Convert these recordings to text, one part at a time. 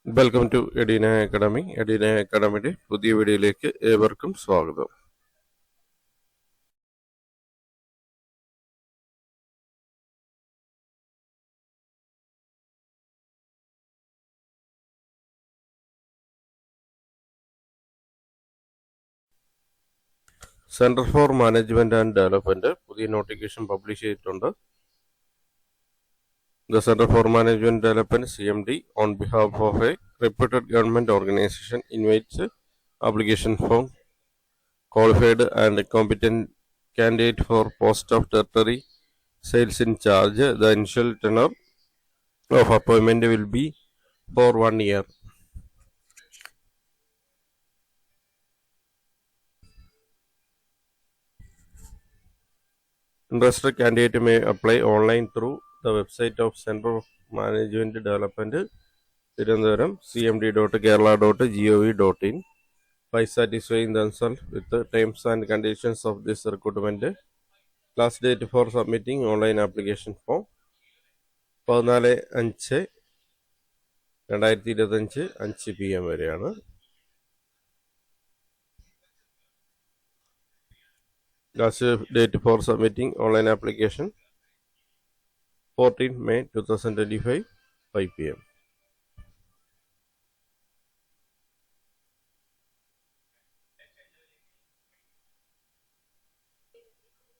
Welcome to Edina academy. Edina അക്കാഡമിയുടെ പുതിയ വീഡിയോയിലേക്ക് ഏവർക്കും സ്വാഗതം. Centre for management and development പുതിയ നോട്ടിഫിക്കേഷൻ പബ്ലിഷ് ചെയ്തിട്ടുണ്ട്. The Center for Management Development (CMD) on behalf of a reputed government organization invites application for qualified and competent candidate for post of territory sales in charge. The initial tenure of appointment will be for 1 year. Interested candidate may apply online through the website of Center of Management Development, Thiruvananthapuram, cmd.kerala.gov.in, by satisfying themselves with the terms and conditions of this recruitment. Last date for submitting online application form 14/5/2025 5 PM വരെയാണ്. Last date for submitting online application 14 May 2025 5 PM.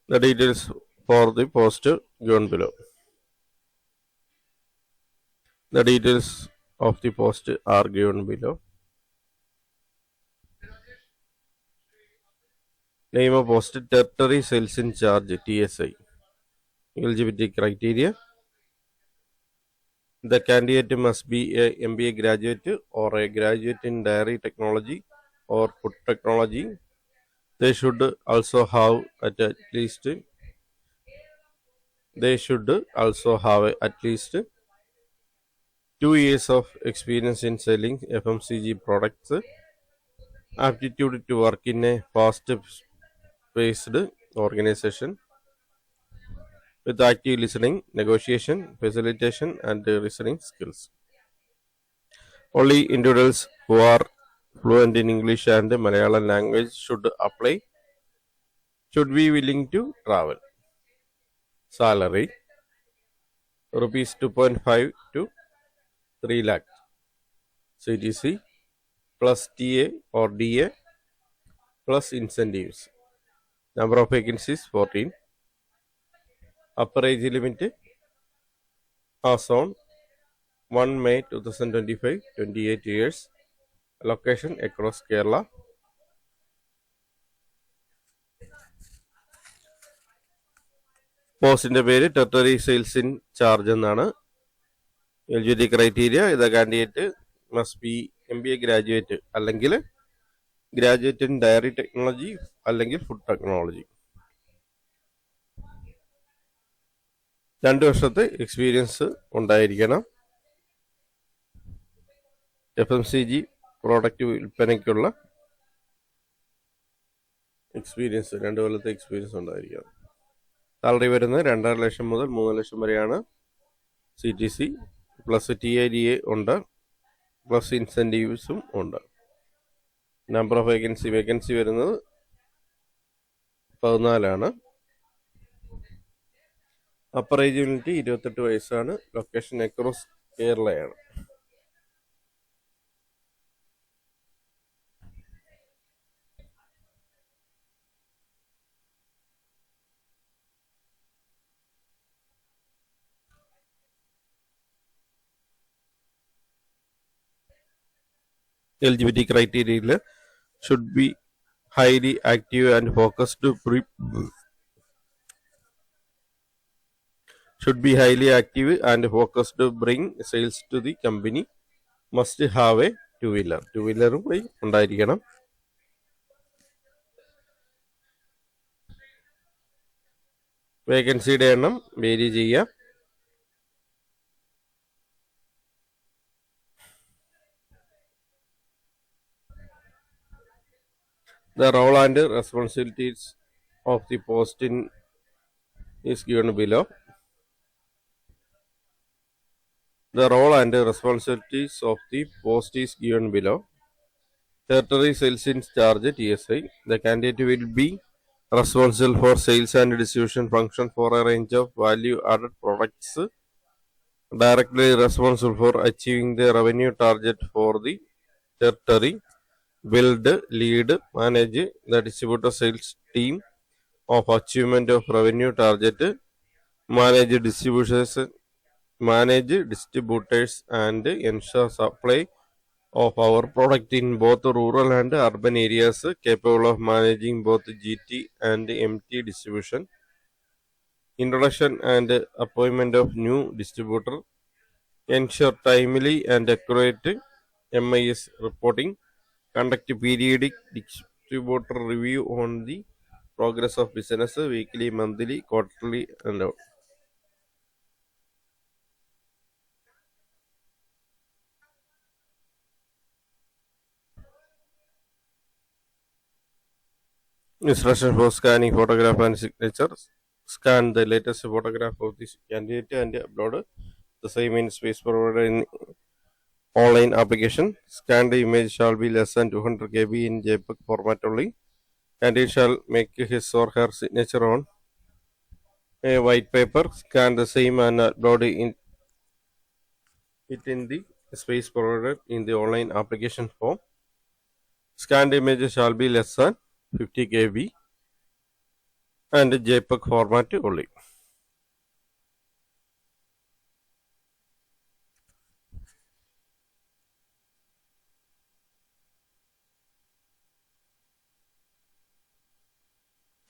The details for the post given below. The details of the post are given below. Name of post: Territory Sales in Charge (TSI). Eligibility criteria: the candidate must be a MBA graduate or a graduate in dairy technology or food technology. They should also have at least 2 years of experience in selling FMCG products, aptitude to work in a fast-paced organization with active listening, negotiation, facilitation, and listening skills. Only individuals who are fluent in English and Malayalam language should apply. Should be willing to travel. Salary: rupees 2.5 to 3 lakh CTC plus TA or DA plus incentives. Number of vacancies 14. Upper age limit as on 1 May 2025 28 years. Location across Kerala. പോസ്റ്റിന്റെ പേര് territory sales in charge എന്നാണ്. Eligibility criteria: the candidate must be MBA graduate അല്ലെങ്കിൽ graduate in dairy technology അല്ലെങ്കിൽ food technology. 2 വർഷത്തെ experience ഉണ്ടായിരിക്കണം. FMCG product വിൽപ്പനയ്ക്കുള്ള experience 2 കൊല്ലത്തെ experience ഉണ്ടായിരിക്കണം. Salary വരുന്നത് 2.5 ലക്ഷം മുതൽ 3 ലക്ഷം വരെയാണ്. CTC പ്ലസ് TADA ഉണ്ട്, പ്ലസ് ഇൻസെൻറ്റീവ്സും ഉണ്ട്. നമ്പർ ഓഫ് വേക്കൻസി വരുന്നത് 14 അപ്പർ ഏജ് ലിമിറ്റ് 28 വയസ്സാണ്. ലൊക്കേഷൻ അക്രോസ് കേരളയാണ്. Eligibility criteria: should be highly active and focused to bring sales to the company. Must have a two-wheeler. Two-wheeler ഉണ്ടായിരിക്കണം. വേക്കൻസിയുടെ എണ്ണം vary ചെയ്യാം. The role and responsibilities of the post is given below. The role and responsibilities of the post is given below. Territory Sales in Charge TSI. The candidate will be responsible for sales and distribution function for a range of value-added products, directly responsible for achieving the revenue target for the territory, build, lead, manage the distributor sales team of achievement of revenue target, manage distributors and ensure supply of our product in both rural and urban areas, capable of managing both GT and MT distribution, introduction and appointment of new distributor, ensure timely and accurate MIS reporting, conduct periodic distributor review on the progress of business, weekly, monthly, quarterly, and all. Instruction for scanning photograph and signatures. Scan the latest photograph of this candidate and upload the same in space provided in online application. Scanned image shall be less than 200 KB in JPEG format only. Candidate shall make his or her signature on a white paper. Scan the same and upload it in the space provided in the online application form. Scanned image shall be less than 50 KB and JPEG format only.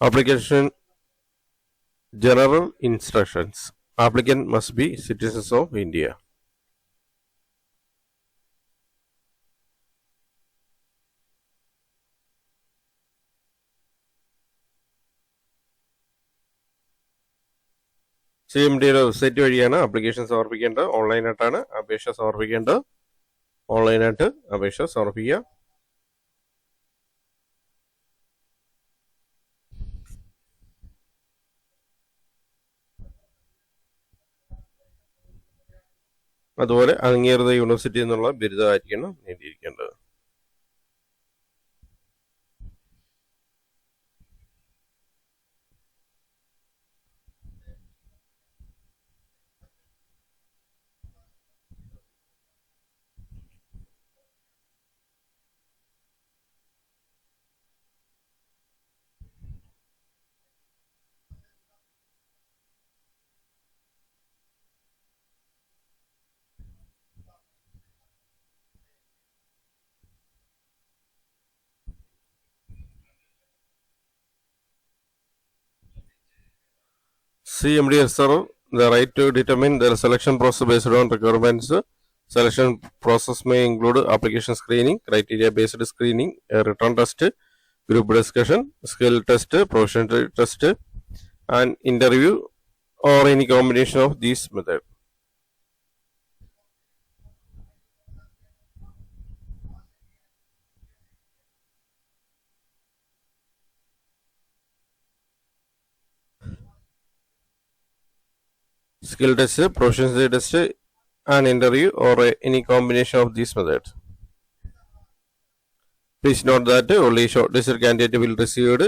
Application General Instructions. Applicant must be citizens of India. CMDയുടെ website വഴിയാണ് application സമർപ്പിക്കേണ്ടത്. ഓൺലൈനായിട്ടാണ് അപേക്ഷ സമർപ്പിക്കേണ്ടത്. ഓൺലൈനായിട്ട് അപേക്ഷ സമർപ്പിക്കുക. അതുപോലെ അംഗീകൃത യൂണിവേഴ്സിറ്റി എന്നുള്ള ബിരുദമായിരിക്കണം നേടിയിരിക്കേണ്ടത്. CMD reserve the right to determine the selection process based on requirements. Selection process may include application screening, criteria based screening, a written test, group discussion, skill test, professional test, and interview, or any combination of these methods. Skill test, proficiency test, an interview, or any combination of these methods. Please note that only shortlisted candidate will receive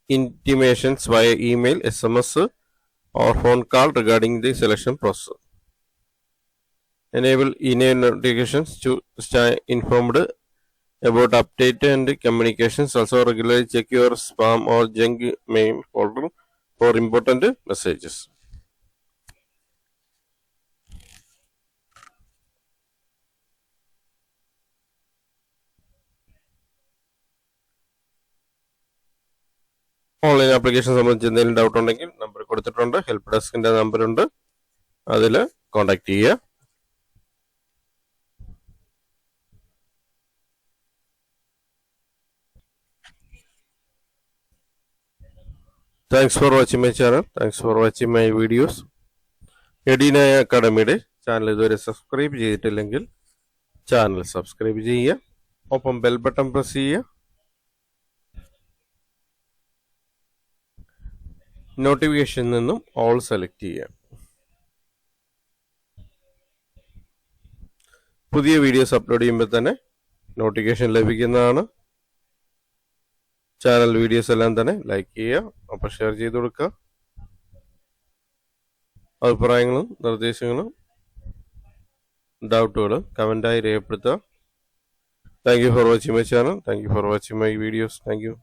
intimations via email, SMS, or phone call regarding the selection process. Enable email notifications to stay informed about update and communications. Also regularly check your spam or junk mail folder for important messages. Online application സംബന്ധിച്ച് എന്തെങ്കിലും doubt ഉണ്ടെങ്കിൽ number കൊടുത്തിട്ടുണ്ട്. Help ഡെസ്കിന്റെ number ഉണ്ട്, അതിൽ contact ചെയ്യുക. Thanks for watching my channel. Thanks for watching my videos. എഡീനായ അക്കാഡമിയുടെ channel ഇതുവരെ സബ്സ്ക്രൈബ് ചെയ്തിട്ടില്ലെങ്കിൽ ചാനൽ സബ്സ്ക്രൈബ് ചെയ്യുക. ഒപ്പം ബെൽ ബട്ടൺ പ്രസ് ചെയ്യുക. നോട്ടിഫിക്കേഷനിൽ നിന്നും ഓൾ സെലക്ട് ചെയ്യുക. പുതിയ വീഡിയോസ് അപ്ലോഡ് ചെയ്യുമ്പോൾ തന്നെ നോട്ടിഫിക്കേഷൻ ലഭിക്കുന്നതാണ്. ചാനൽ വീഡിയോസ് എല്ലാം തന്നെ ലൈക്ക് ചെയ്യുക, അപ്പോൾ ഷെയർ ചെയ്ത് കൊടുക്കുക. അഭിപ്രായങ്ങളും നിർദ്ദേശങ്ങളും ഡൗട്ടുകളും കമൻ്റായി രേഖപ്പെടുത്തുക. Thank you for watching my channel. Thank you for watching my videos. Thank you.